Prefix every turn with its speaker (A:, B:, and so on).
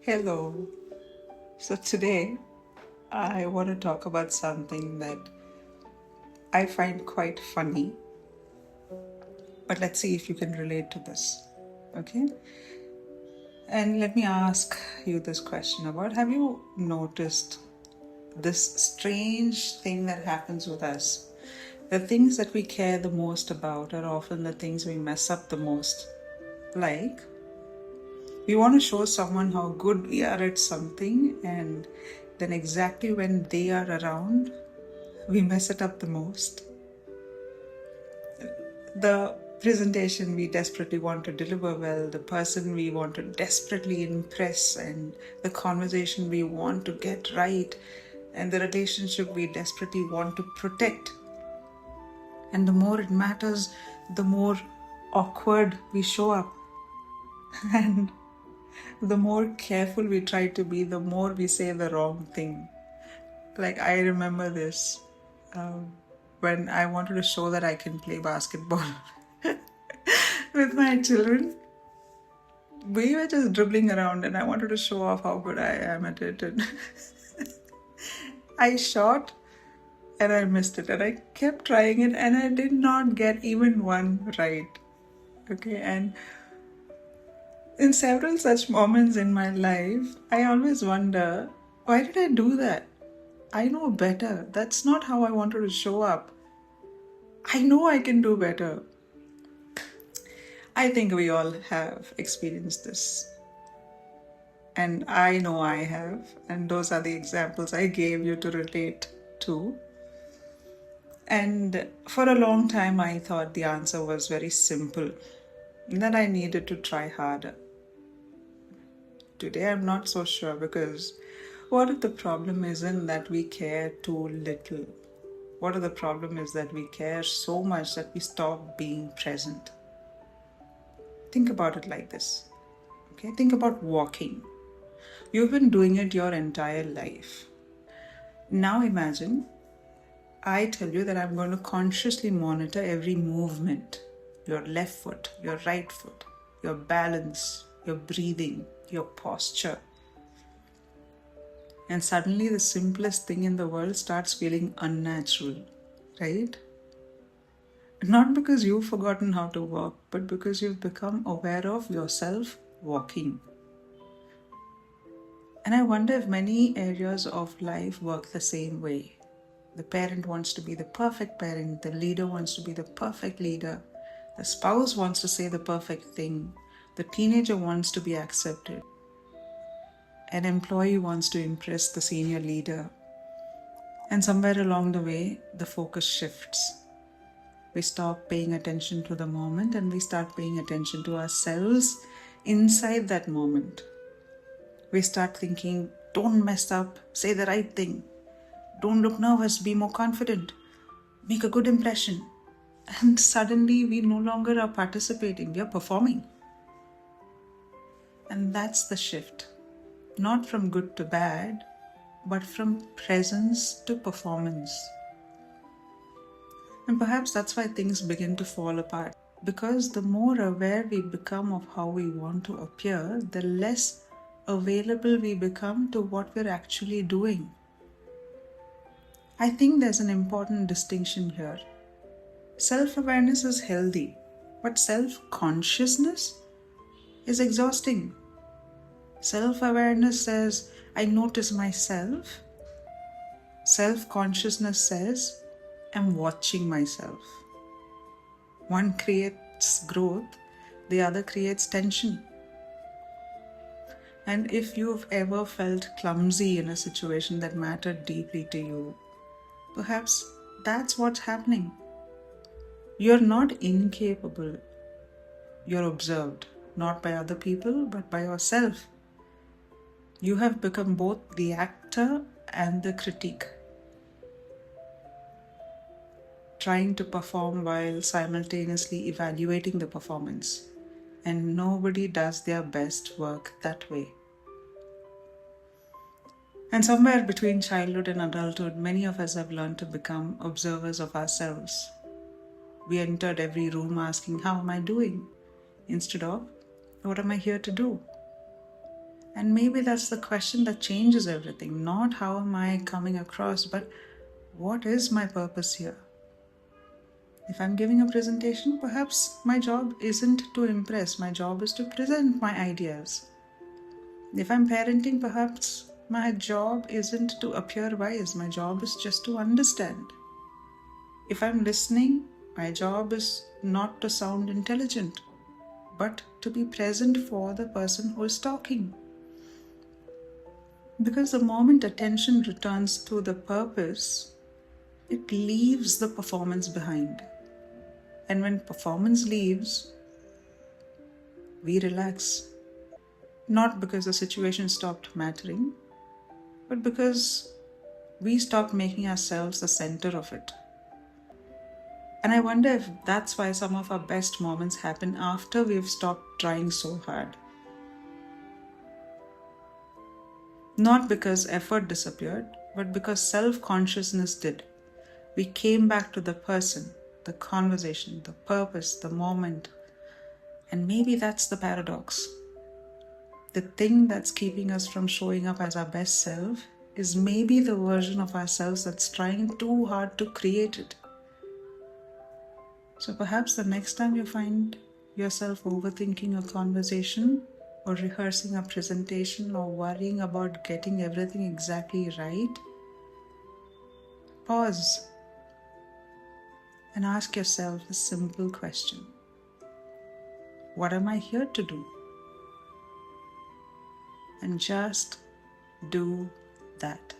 A: Hello. So today I want to talk about something that I find quite funny, but let's see if you can relate to this. Okay? And let me ask you this question about, have you noticed this strange thing that happens with us? The things that we care the most about are often the things we mess up the most. Like, we want to show someone how good we are at something, and then exactly when they are around, we mess it up the most. The presentation we desperately want to deliver well, the person we want to desperately impress, and the conversation we want to get right, and the relationship we desperately want to protect. And the more it matters, the more awkward we show up. And the more careful we try to be, the more we say the wrong thing. Like, I remember this when I wanted to show that I can play basketball with my children. We were just dribbling around and I wanted to show off how good I am at it. And I shot and I missed it. And I kept trying it and I did not get even one right. Okay, and in several such moments in my life, I always wonder, why did I do that? I know better. That's not how I wanted to show up. I know I can do better. I think we all have experienced this. And I know I have. And those are the examples I gave you to relate to. And for a long time, I thought the answer was very simple, that I needed to try harder. Today, I'm not so sure, because what if the problem isn't that we care too little? What if the problem is that we care so much that we stop being present? Think about it like this. Okay, think about walking. You've been doing it your entire life. Now imagine I tell you that I'm going to consciously monitor every movement, your left foot, your right foot, your balance, your breathing, your posture. And suddenly the simplest thing in the world starts feeling unnatural, right? Not because you've forgotten how to walk, but because you've become aware of yourself walking. And I wonder if many areas of life work the same way. The parent wants to be the perfect parent, the leader wants to be the perfect leader, the spouse wants to say the perfect thing, the teenager wants to be accepted, an employee wants to impress the senior leader. And somewhere along the way, the focus shifts. We stop paying attention to the moment and we start paying attention to ourselves inside that moment. We start thinking, don't mess up, say the right thing. Don't look nervous, be more confident. Make a good impression. And suddenly we no longer are participating, we are performing. And that's the shift. Not from good to bad, but from presence to performance. And perhaps that's why things begin to fall apart. Because the more aware we become of how we want to appear, the less available we become to what we're actually doing. I think there's an important distinction here. Self-awareness is healthy, but self-consciousness is exhausting. Self-awareness says, I notice myself. Self-consciousness says, I'm watching myself. One creates growth, the other creates tension. And if you've ever felt clumsy in a situation that mattered deeply to you, perhaps that's what's happening. You're not incapable. You're observed, not by other people, but by yourself. You have become both the actor and the critique, trying to perform while simultaneously evaluating the performance. And nobody does their best work that way. And somewhere between childhood and adulthood, many of us have learned to become observers of ourselves. We entered every room asking, how am I doing? Instead of, what am I here to do? And maybe that's the question that changes everything. Not how am I coming across, but what is my purpose here? If I'm giving a presentation, perhaps my job isn't to impress, my job is to present my ideas. If I'm parenting, perhaps my job isn't to appear wise, my job is just to understand. If I'm listening, my job is not to sound intelligent, but to be present for the person who is talking. Because the moment attention returns to the purpose, it leaves the performance behind. And when performance leaves, we relax. Not because the situation stopped mattering, but because we stopped making ourselves the center of it. And I wonder if that's why some of our best moments happen after we've stopped trying so hard. Not because effort disappeared, but because self-consciousness did. We came back to the person, the conversation, the purpose, the moment. And maybe that's the paradox. The thing that's keeping us from showing up as our best self is maybe the version of ourselves that's trying too hard to create it. So perhaps the next time you find yourself overthinking a conversation or rehearsing a presentation or worrying about getting everything exactly right, pause and ask yourself a simple question. What am I here to do? And just do that.